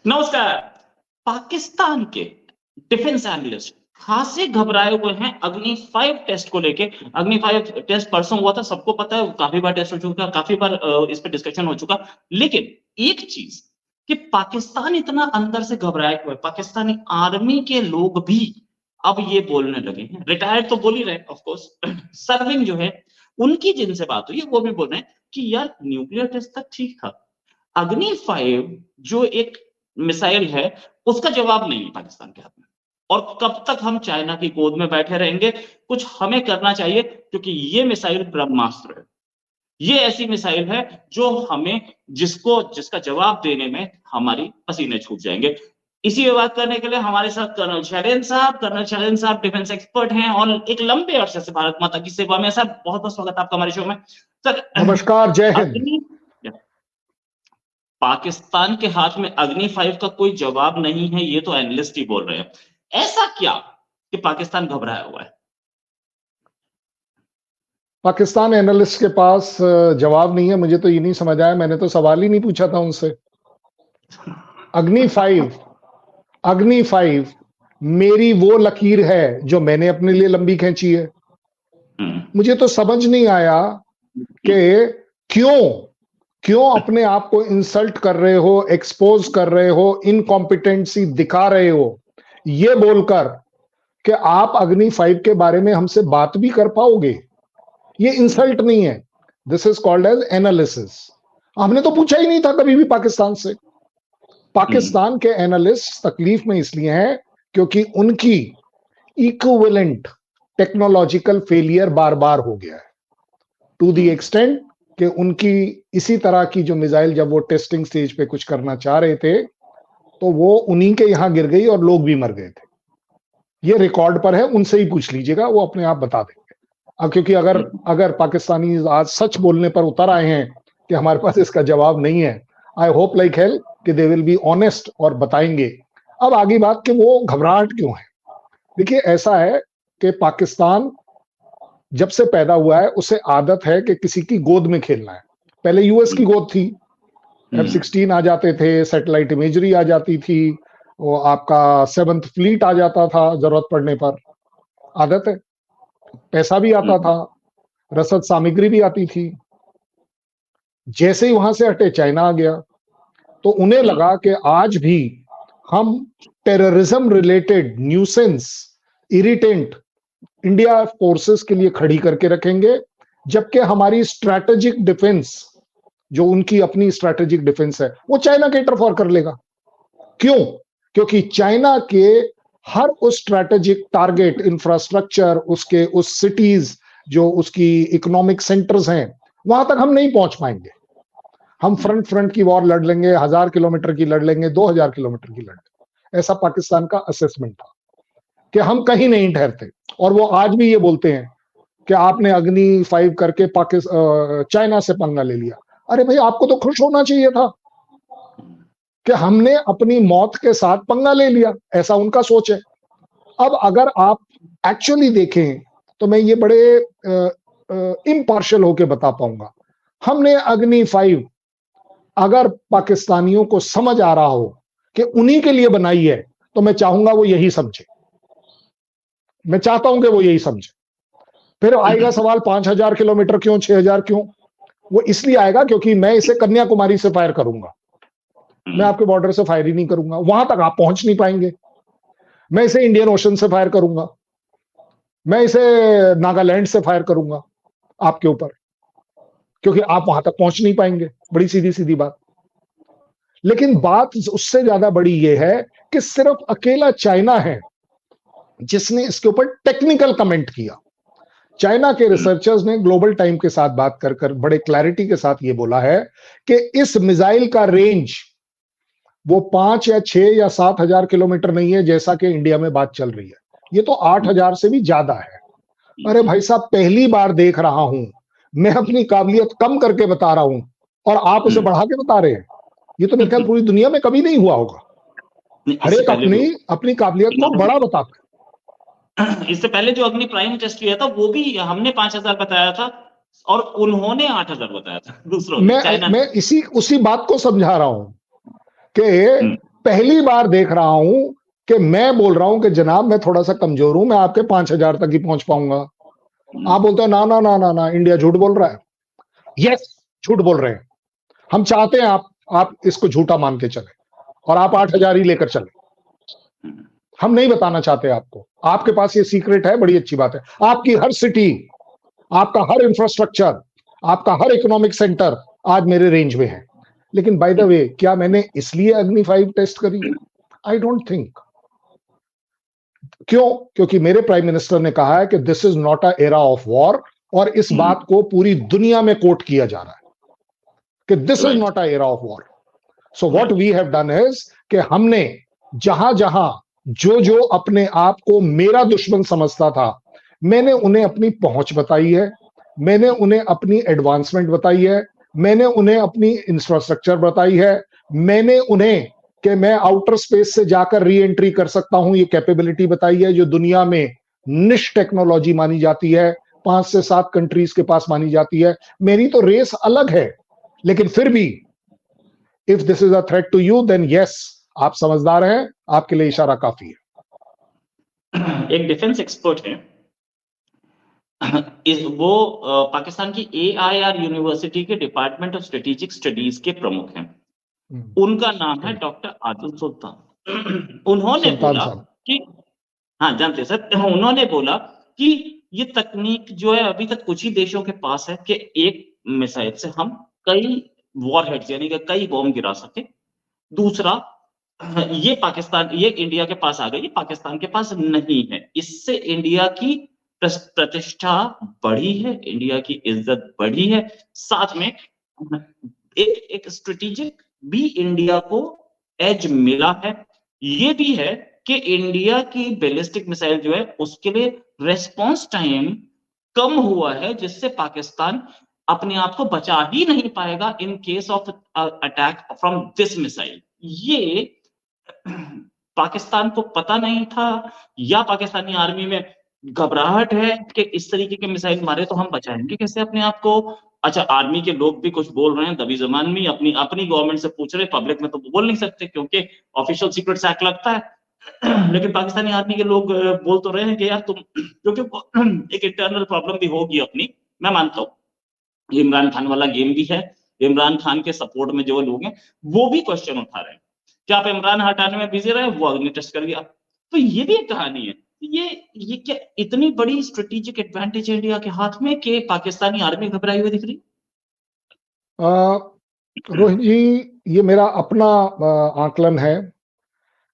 नमस्कार। पाकिस्तान के defence analyst खासे घबराए हुए हैं अग्नि 5 टेस्ट को लेके। अग्नि 5 टेस्ट परसों हुआ था, सबको पता है, काफी बार टेस्ट हो चुका, काफी बार इस पे डिस्कशन हो चुका। लेकिन एक चीज कि पाकिस्तान इतना अंदर से घबराए हुए, पाकिस्तानी आर्मी के लोग भी अब ये बोलने लगे हैं, रिटायर्ड तो बोल ही रहे ऑफ कोर्स, सर्विंग जो है उनकी जिनसे बात हुई है वो भी बोल रहे हैं कि यार न्यूक्लियर टेस्ट तक ठीक था, अग्नि 5 जो एक मिसाइल है उसका जवाब नहीं है पाकिस्तान के हाथ में। और कब तक हम चाइना की गोद में बैठे रहेंगे? कुछ हमें करना चाहिए, क्योंकि ये मिसाइल ब्रह्मास्त्र है। ये ऐसी मिसाइल है जो हमें जिसका जवाब देने में हमारी पसीने छूट जाएंगे। इसी पे बात करने के लिए हमारे साथ कर्नल शैलेंद्र साहब डिफेंस एक्सपर्ट हैं और एक लंबे अरसे से भारत माता की सेवा में। सर बहुत बहुत स्वागत आपका हमारे शो में। सर नमस्कार, जय हिंद। पाकिस्तान के हाथ में अग्नि 5 का कोई जवाब नहीं है, ये तो एनालिस्ट ही बोल रहे हैं। ऐसा क्या कि पाकिस्तान घबराया हुआ है? पाकिस्तान एनालिस्ट के पास जवाब नहीं है, मुझे तो ये नहीं समझ आया। मैंने तो सवाल ही नहीं पूछा था उनसे। अग्नि 5 मेरी वो लकीर है जो मैंने अपने लिए लंबी खींची है। मुझे तो समझ नहीं आया कि क्यों अपने आप को इंसल्ट कर रहे हो, एक्सपोज कर रहे हो, इनकॉम्पिटेंसी दिखा रहे हो, ये बोलकर कि आप अग्नि 5 के बारे में हमसे बात भी कर पाओगे। ये इंसल्ट नहीं है, this is called edge analysis. हमने तो पूछा ही नहीं था कभी भी पाकिस्तान से। पाकिस्तान के एनालिस्ट तकलीफ में इसलिए हैं क्योंकि उनकी इक्विवेलेंट टेक्नोलॉजिकल फेलियर बार बार हो गया है, टू द एक्सटेंट कि उनकी इसी तरह की जो मिसाइल जब वो टेस्टिंग स्टेज पे कुछ करना चाह रहे थे तो वो उन्हीं के यहां गिर गई और लोग भी मर गए थे। ये रिकॉर्ड पर है, उनसे ही पूछ लीजिएगा, वो अपने आप बता देंगे। अब क्योंकि अगर पाकिस्तानी आज सच बोलने पर उतर आए हैं कि हमारे पास इसका जवाब नहीं है, आई होप लाइक हेल कि दे विल बी ऑनेस्ट और बताएंगे। अब आगे बात कि वो घबराहट क्यों है। देखिए, ऐसा है कि पाकिस्तान जब से पैदा हुआ है उसे आदत है कि किसी की गोद में खेलना है। पहले यूएस की गोद थी, F-16 आ जाते थे, सैटेलाइट इमेजरी आ जाती थी, वो आपका 7th फ्लीट आ जाता था जरूरत पड़ने पर। आदत है, पैसा भी आता था, रसद सामग्री भी आती थी। जैसे ही वहां से हटे चाइना आ गया तो उन्हें लगा कि आज भी हम terrorism related nuisance, irritant India forces के लिए खड़ी करके रखेंगे, जबकि हमारी स्ट्रैटेजिक डिफेंस, जो उनकी अपनी स्ट्रैटेजिक डिफेंस है, वो चाइना के इंटरफेयर कर लेगा। क्यों? क्योंकि चाइना के हर उस स्ट्रैटेजिक टारगेट इंफ्रास्ट्रक्चर, उसके उस सिटीज जो उसकी इकोनॉमिक सेंटर्स हैं, वहां तक हम नहीं पहुंच पाएंगे। हम फ्रंट की वॉर लड़ लेंगे, 1000 किलोमीटर की लड़ लेंगे, 2000 किलोमीटर की लड़ लेंगे। ऐसा पाकिस्तान का असेसमेंट था कि हम कहीं नहीं ठहरते। और वो आज भी ये बोलते हैं कि आपने अग्नि 5 करके चाइना से पंगा ले लिया। अरे भाई, आपको तो खुश होना चाहिए था कि हमने अपनी मौत के साथ पंगा ले लिया, ऐसा उनका सोच है। अब अगर आप एक्चुअली देखें तो मैं ये बड़े इम्पार्शियल होके बता पाऊंगा। हमने अग्नि 5 अगर पाकिस्तानियों को समझ आ रहा हो कि उन्हीं के लिए बनाई है, तो मैं चाहूंगा वो यही समझे। मैं चाहता हूं कि वो यही समझे। फिर आएगा सवाल 5000 किलोमीटर क्यों, 6000 क्यों? वो इसलिए आएगा क्योंकि मैं इसे कन्याकुमारी से फायर करूंगा, मैं आपके बॉर्डर से फायर ही नहीं करूंगा, वहां तक आप पहुंच नहीं पाएंगे। मैं इसे इंडियन ओशन से फायर करूंगा, मैं इसे नागालैंड से फायर करूंगा आपके ऊपर, क्योंकि आप वहां तक पहुंच नहीं पाएंगे। बड़ी सीधी सीधी बात। लेकिन बात उससे ज्यादा बड़ी यह है कि सिर्फ अकेला चाइना है जिसने इसके ऊपर टेक्निकल कमेंट किया। चाइना के रिसर्चर्स ने ग्लोबल टाइम के साथ बात कर बड़े क्लैरिटी के साथ यह बोला है कि इस मिसाइल का रेंज वो 5 या 6 या 7,000 किलोमीटर नहीं है जैसा कि इंडिया में बात चल रही है, ये तो 8,000 से भी ज्यादा है। अरे भाई साहब, पहली बार देख रहा हूं, मैं अपनी काबिलियत कम करके बता रहा हूं और आप उसे बढ़ा के बता रहे हैं। ये तो मेरे ख्याल पूरी दुनिया में कभी नहीं हुआ होगा। हर एक अपनी काबिलियत को बड़ा बताता है। इससे पहले जो अग्नि प्राइम टेस्ट किया था वो भी हमने 5,000 बताया था और उन्होंने 8,000 बताया था दूसरों ने। मैं उसी बात को समझा रहा हूं कि पहली बार देख रहा हूं कि मैं बोल रहा हूं कि जनाब मैं थोड़ा सा कमजोर हूं, मैं आपके 5,000 तक ही पहुंच पाऊंगा। आप बोलते हो ना ना ना ना ना, इंडिया झूठ बोल रहा है। यस, झूठ बोल रहे हैं। हम चाहते हैं आप इसको झूठा मान के चले और आप 8,000 ही लेकर चले। हम नहीं बताना चाहते आपको, आपके पास ये सीक्रेट है, बड़ी अच्छी बात है। आपकी हर सिटी, आपका हर इंफ्रास्ट्रक्चर, आपका हर इकोनॉमिक सेंटर आज मेरे रेंज में है। लेकिन बाय द वे, क्या मैंने इसलिए अग्नि 5 टेस्ट करी है? I don't think. क्यों? क्योंकि मेरे प्राइम मिनिस्टर ने कहा है कि this is not a era of war, और इस बात को पूरी दुनिया में कोट किया जा रहा है कि this is not a era of war. So what we have done is कि हमने जहां जहां जो जो अपने आप को मेरा दुश्मन समझता था, मैंने उन्हें अपनी पहुंच बताई है, मैंने उन्हें अपनी एडवांसमेंट बताई है, मैंने उन्हें अपनी इंफ्रास्ट्रक्चर बताई है, मैंने उन्हें कि मैं आउटर स्पेस से जाकर री एंट्री कर सकता हूं, ये कैपेबिलिटी बताई है, जो दुनिया में निश टेक्नोलॉजी मानी जाती है, 5 से 7 कंट्रीज के पास मानी जाती है। मेरी तो रेस अलग है, लेकिन फिर भी if this is a threat to you, then yes, आप समझदार हैं, आपके लिए इशारा काफी है। एक डिफेंस एक्सपर्ट है, वो पाकिस्तान की AIR यूनिवर्सिटी के डिपार्टमेंट ऑफ स्ट्रेटेजिक स्टडीज के प्रमुख हैं। उनका नाम है डॉक्टर आदिल सुल्तान। उन्होंने बोला कि, हाँ जानते हैं सर, उन्होंने बोला कि ये तकनीक जो है अभी तक कुछ ही देशों के पास है कि एक मिसाइल से हम कई वॉरहेड्स यानी कि कई बॉम्ब गिरा सके। दूसरा, ये पाकिस्तान, ये इंडिया के पास आ गई, ये पाकिस्तान के पास नहीं है। इससे इंडिया की प्रतिष्ठा बढ़ी है, इंडिया की इज्जत बढ़ी है, साथ में एक स्ट्रेटेजिक भी इंडिया को एज मिला है। ये भी है कि इंडिया की बैलिस्टिक मिसाइल जो है उसके लिए रेस्पॉन्स टाइम कम हुआ है, जिससे पाकिस्तान अपने आप को बचा ही नहीं पाएगा in case of attack from this missile. ये पाकिस्तान को पता नहीं था या पाकिस्तानी आर्मी में घबराहट है कि इस तरीके के मिसाइल मारे तो हम बचाएंगे कैसे अपने आप को। अच्छा, आर्मी के लोग भी कुछ बोल रहे हैं, दबी जबान में अपनी अपनी गवर्नमेंट से पूछ रहे हैं, पब्लिक में तो बोल नहीं सकते क्योंकि ऑफिशियल सीक्रेट्स एक्ट लगता है। लेकिन पाकिस्तानी आर्मी के लोग बोल तो रहे हैं कि यार तुम, क्योंकि एक इंटरनल प्रॉब्लम भी होगी अपनी, मैं मानता हूँ। इमरान खान वाला गेम भी है, इमरान खान के सपोर्ट में जो लोग हैं वो भी क्वेश्चन उठा रहे हैं कि आप इमरान हटाने में बिजी रहे, वो अग्नि टेस्ट कर गया। तो ये भी एक कहानी है। ये क्या इतनी बड़ी स्ट्रेटेजिक एडवांटेज है इंडिया के हाथ में कि पाकिस्तानी आर्मी घबराई हुई दिख रही? रोहित जी, ये मेरा अपना आकलन है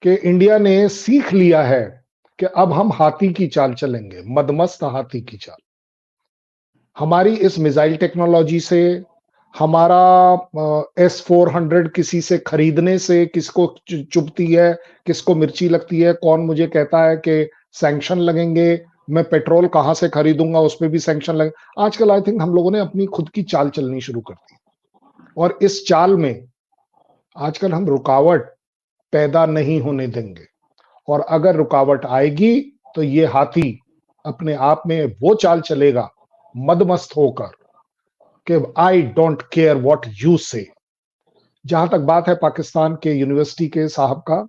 कि इंडिया ने सीख लिया है कि अब हम हाथी की चाल चलेंगे, मदमस्त हाथी की चाल। हमारी इस मिसाइल टेक्नोलॉजी से, हमारा S-400 किसी से खरीदने से किसको चुभती है, किसको मिर्ची लगती है, कौन मुझे कहता है कि सैंक्शन लगेंगे, मैं पेट्रोल कहां से खरीदूंगा, उस पर भी सैंक्शन लगे। आजकल आई थिंक हम लोगों ने अपनी खुद की चाल चलनी शुरू कर दी, और इस चाल में आजकल हम रुकावट पैदा नहीं होने देंगे। और अगर रुकावट आएगी तो ये हाथी अपने आप में वो चाल चलेगा मदमस्त होकर कि I don't care what you से। जहां तक बात है पाकिस्तान के यूनिवर्सिटी के साहब का,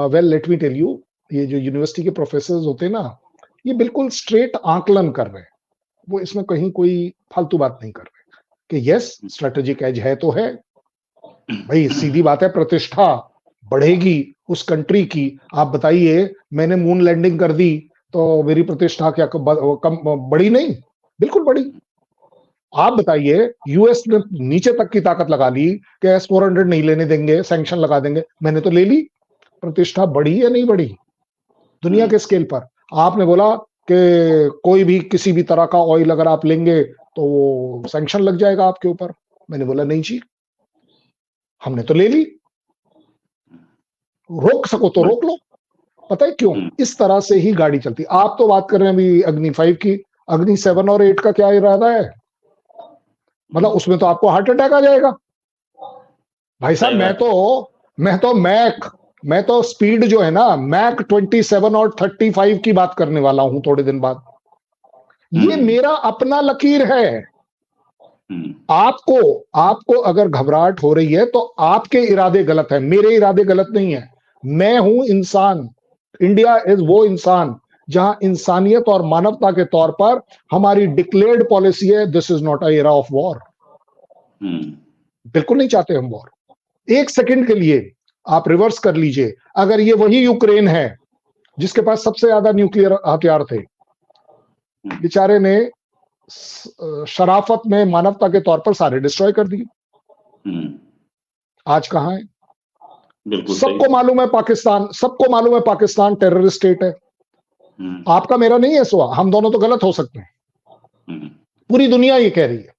well let me tell you, ये जो यूनिवर्सिटी के प्रोफेसर होते हैं ना, ये बिल्कुल स्ट्रेट आकलन कर रहे हैं, वो इसमें कहीं कोई फालतू बात नहीं कर रहे कि यस स्ट्रेटेजिक एज है तो है भाई, सीधी बात है, प्रतिष्ठा बढ़ेगी उस कंट्री की। आप बताइए, मैंने मून लैंडिंग कर दी तो मेरी प्रतिष्ठा क्या कम बढ़ी? नहीं, बिल्कुल बढ़ी। आप बताइए, यूएस ने नीचे तक की ताकत लगा ली कि S-400 नहीं लेने देंगे, सैंक्शन लगा देंगे, मैंने तो ले ली, प्रतिष्ठा बढ़ी या नहीं बढ़ी दुनिया के स्केल पर? आपने बोला कि कोई भी किसी भी तरह का ऑयल अगर आप लेंगे तो सैंक्शन लग जाएगा आपके ऊपर, मैंने बोला नहीं जी, हमने तो ले ली, रोक सको तो रोक लो। पता है क्यों? इस तरह से ही गाड़ी चलती। आप तो बात कर रहे हैं अभी अग्नि 5 की, अग्नि 7 और 8 का क्या इरादा है? मतलब उसमें तो आपको हार्ट अटैक आ जाएगा भाई साहब। मैं तो स्पीड जो है ना, मैक 27 और 35 की बात करने वाला हूं थोड़े दिन बाद। ये मेरा अपना लकीर है, आपको अगर घबराहट हो रही है तो आपके इरादे गलत है, मेरे इरादे गलत नहीं है। मैं हूं इंसान। इंडिया इज वो इंसान जहां इंसानियत और मानवता के तौर पर हमारी डिक्लेयर्ड पॉलिसी है, this is not a era of war. बिल्कुल नहीं चाहते हम वॉर। एक सेकंड के लिए आप रिवर्स कर लीजिए, अगर ये वही यूक्रेन है जिसके पास सबसे ज्यादा न्यूक्लियर हथियार थे, बेचारे ने शराफत में मानवता के तौर पर सारे डिस्ट्रॉय कर दिए। आज कहां है? सबको मालूम है पाकिस्तान टेररिस्ट स्टेट है। आपका मेरा नहीं है सवाल, हम दोनों तो गलत हो सकते हैं। पूरी दुनिया ये कह रही है,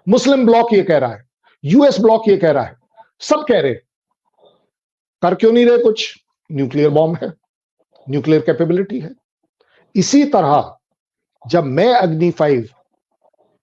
मुस्लिम ब्लॉक ये कह रहा है, यूएस ब्लॉक ये कह रहा है, सब कह रहे। कर क्यों नहीं रहे कुछ? न्यूक्लियर बॉम्ब है, न्यूक्लियर कैपेबिलिटी है। इसी तरह जब मैं अग्नि 5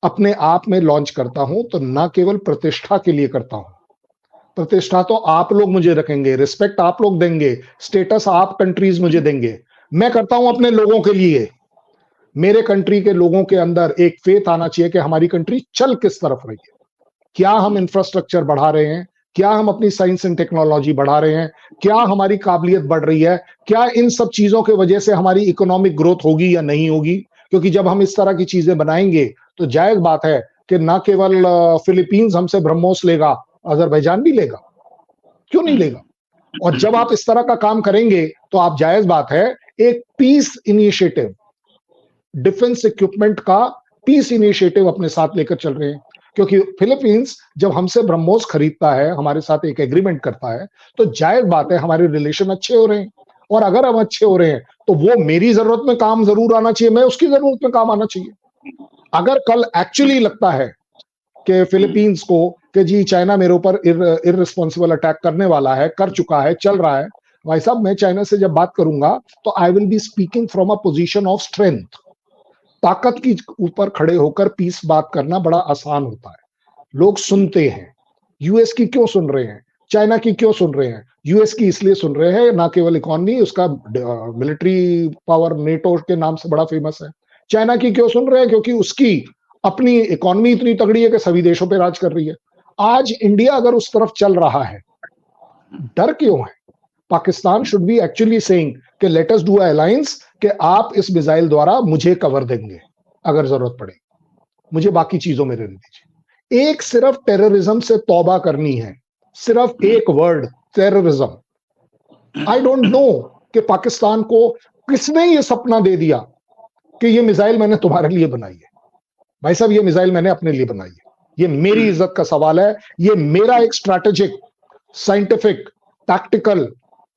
अपने आप में लॉन्च करता हूं तो ना केवल प्रतिष्ठा के लिए करता हूं, प्रतिष्ठा तो आप लोग मुझे रखेंगे, रिस्पेक्ट आप लोग देंगे, स्टेटस आप कंट्रीज मुझे देंगे। मैं करता हूं अपने लोगों के लिए। मेरे कंट्री के लोगों के अंदर एक फेथ आना चाहिए कि हमारी कंट्री चल किस तरफ रही है, क्या हम इंफ्रास्ट्रक्चर बढ़ा रहे हैं, क्या हम अपनी साइंस एंड टेक्नोलॉजी बढ़ा रहे हैं, क्या हमारी काबिलियत बढ़ रही है, क्या इन सब चीजों की वजह से हमारी इकोनॉमिक ग्रोथ होगी या नहीं होगी। क्योंकि जब हम इस तरह की चीजें बनाएंगे तो जायज बात है कि ना केवल फिलीपींस हमसे ब्रह्मोस लेगा, अजरबैजान भी लेगा, क्यों नहीं लेगा। और जब आप इस तरह का काम करेंगे तो आप जायज बात है एक पीस इनिशिएटिव, डिफेंस इक्विपमेंट का पीस इनिशिएटिव अपने साथ लेकर चल रहे हैं। क्योंकि फिलीपींस जब हमसे ब्रह्मोस खरीदता है, हमारे साथ एक एग्रीमेंट करता है, तो जायज बात है हमारे रिलेशन अच्छे हो रहे हैं। और अगर हम अच्छे हो रहे हैं तो वो मेरी जरूरत में काम जरूर आना चाहिए, मैं उसकी जरूरत में काम आना चाहिए। अगर कल एक्चुअली लगता है कि फिलीपींस को कि जी चाइना मेरे ऊपर इररिस्पॉन्सिबल अटैक करने वाला है, कर चुका है, चल रहा है, भाई साहब मैं चाइना से जब बात करूंगा तो I will be speaking from a position of strength. ताकत की ऊपर खड़े होकर पीस बात करना बड़ा आसान होता है, लोग सुनते हैं। यूएस की क्यों सुन रहे हैं, चाइना की क्यों सुन रहे हैं? यूएस की इसलिए सुन रहे हैं, ना केवल इकोनॉमी, उसका मिलिट्री पावर नेटो के नाम से बड़ा फेमस है। चाइना की क्यों सुन रहे हैं? क्योंकि उसकी अपनी इकोनॉमी इतनी तगड़ी है कि सभी देशों पे राज कर रही है। आज इंडिया अगर उस तरफ चल रहा है, डर क्यों है? Pakistan should be actually saying कि लेट अस डू अलायंस, कि आप इस मिसाइल द्वारा मुझे कवर देंगे अगर जरूरत पड़े, मुझे बाकी चीजों में रहने दीजिए। एक सिर्फ टेररिज्म से तौबा करनी है, सिर्फ एक word, terrorism. I don't know कि पाकिस्तान को किसने ये सपना दे दिया कि ये मिसाइल मैंने तुम्हारे लिए बनाई है। भाई साहब ये मिसाइल मैंने अपने लिए बनाई है, ये मेरी इज्जत का सवाल है, ये मेरा एक स्ट्रैटेजिक, साइंटिफिक, टैक्टिकल,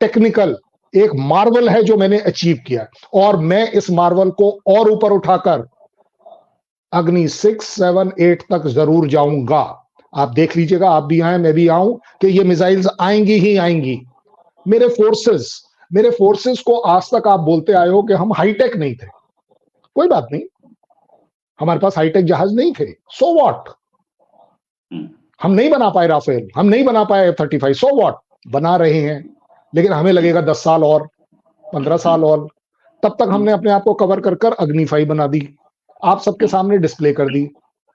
टेक्निकल एक मार्वल है जो मैंने अचीव किया है। और मैं इस मार्वल को और ऊपर उठाकर अग्नि 6, 7, 8 तक जरूर जाऊंगा। आप देख लीजिएगा, आप भी आए मैं भी आऊं, कि ये मिसाइल्स आएंगी ही आएंगी। मेरे फोर्सेस को आज तक आप बोलते आए हो कि हम हाईटेक नहीं थे, कोई बात नहीं, हमारे पास हाईटेक जहाज नहीं थे, सो व्हाट। हम नहीं बना पाए राफेल, हम नहीं बना पाए F-35, सो व्हाट, बना रहे हैं। लेकिन हमें लगेगा 10 साल और 15 साल और, तब तक हमने अपने आप को कवर कर कर अग्नि 5 बना दी, आप सबके सामने डिस्प्ले कर दी।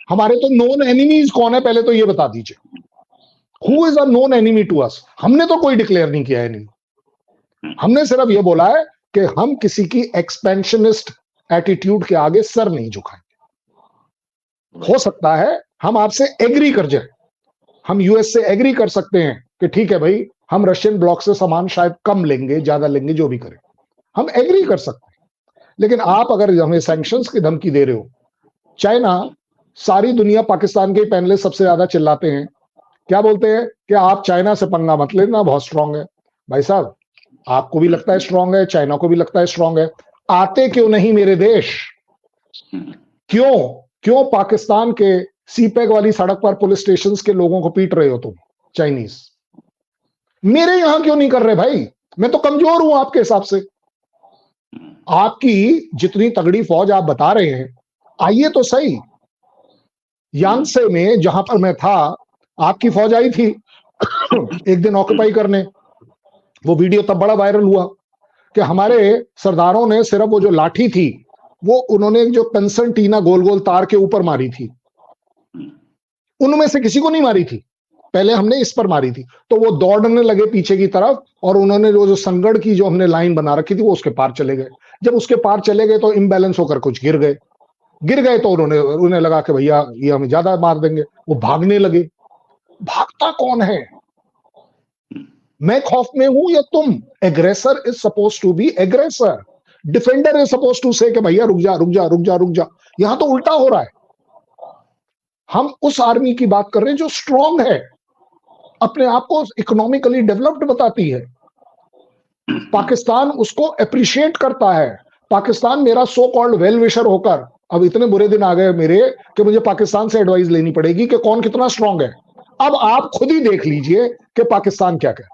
हमारे तो नोन एनिमीज कौन है पहले तो ये बता दीजिए, who is a known enemy to us? हमने तो कोई डिक्लेयर नहीं किया एनिमी, हमने सिर्फ ये बोला है कि हम किसी की एक्सपेंशनिस्ट एटीट्यूड के आगे सर नहीं झुकाएंगे। हो सकता है हम आपसे एग्री कर जाए, हम यूएस से एग्री कर सकते हैं कि ठीक है भाई, हम रशियन ब्लॉक से सामान शायद कम लेंगे, ज्यादा लेंगे, जो भी करें, हम एग्री कर सकते हैं। लेकिन आप अगर हमें सैंक्शंस की धमकी दे रहे हो, चाइना, सारी दुनिया पाकिस्तान के पैनलिस्ट सबसे ज्यादा चिल्लाते हैं, क्या बोलते हैं कि आप चाइना से पंगा मत लेना, बहुत स्ट्रांग है। भाई साहब आपको भी लगता है स्ट्रांग है, चाइना को भी लगता है स्ट्रांग है, आते क्यों नहीं मेरे देश? क्यों पाकिस्तान के सीपैक वाली सड़क पर पुलिस स्टेशन के लोगों को पीट रहे हो तुम चाइनीज? मेरे यहां क्यों नहीं कर रहे भाई? मैं तो कमजोर हूं आपके हिसाब से। आपकी जितनी तगड़ी फौज आप बता रहे हैं, आइए तो सही। यांगसे में जहां पर मैं था, आपकी फौज आई थी एक दिन ऑक्यूपाई करने, वो वीडियो तब बड़ा वायरल हुआ कि हमारे सरदारों ने सिर्फ वो जो लाठी थी, वो उन्होंने जो कंसंटीना गोल गोल तार के ऊपर मारी थी, उनमें से किसी को नहीं मारी थी, पहले हमने इस पर मारी थी। तो वो दौड़ने लगे पीछे की तरफ और उन्होंने जो संगड़ की जो हमने लाइन बना रखी थी वो उसके पार चले गए। जब उसके पार चले गए तो इम्बैलेंस होकर कुछ गिर गए तो उन्हें लगा कि भैया ये हमें ज्यादा मार देंगे, वो भागने लगे। भागता कौन है? मैं खौफ में हूं या तुम? Aggressor is suppose to be aggressor, defender is suppose to say कि भैया रुक जा रुक जा रुक जा रुक जा। यहां तो उल्टा हो रहा है। हम उस आर्मी की बात कर रहे हैं जो स्ट्रांग है, अपने आप को इकोनॉमिकली डेवलप्ड बताती है। पाकिस्तान उसको अप्रिशिएट करता है। पाकिस्तान मेरा सो कॉल्ड वेल विशर होकर, अब इतने बुरे दिन आ गए मेरे कि मुझे पाकिस्तान से एडवाइस लेनी पड़ेगी कि कौन कितना स्ट्रांग है। अब आप खुद ही देख लीजिए कि पाकिस्तान क्या करे।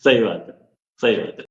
सही बात है, सही बात है।